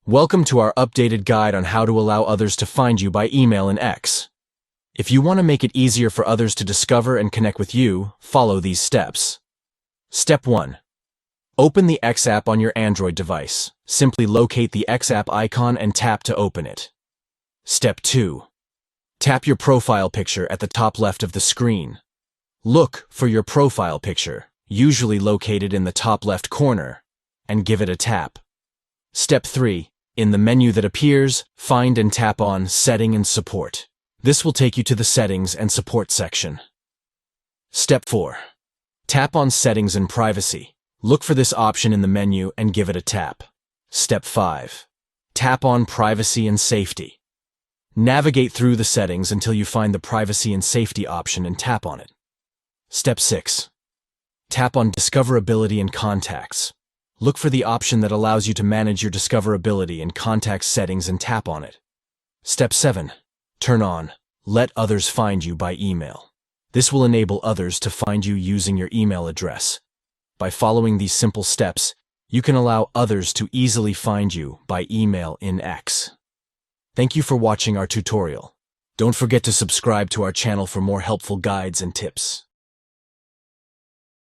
Welcome to our updated guide on how to allow others to find you by email in X. If you want to make it easier for others to discover and connect with you, follow these steps. Step 1. Open the X app on your Android device. Simply locate the X app icon and tap to open it. Step 2. Tap your profile picture at the top left of the screen. Look for your profile picture, usually located in the top left corner, and give it a tap. Step 3. In the menu that appears, find and tap on Setting and Support. This will take you to the Settings and Support section. Step 4. Tap on Settings and Privacy. Look for this option in the menu and give it a tap. Step 5. Tap on Privacy and Safety. Navigate through the settings until you find the Privacy and Safety option and tap on it. Step 6. Tap on Discoverability and Contacts. Look for the option that allows you to manage your discoverability and contacts settings and tap on it. Step 7. Turn on Let Others Find You by Email. This will enable others to find you using your email address. By following these simple steps, you can allow others to easily find you by email in X. Thank you for watching our tutorial. Don't forget to subscribe to our channel for more helpful guides and tips.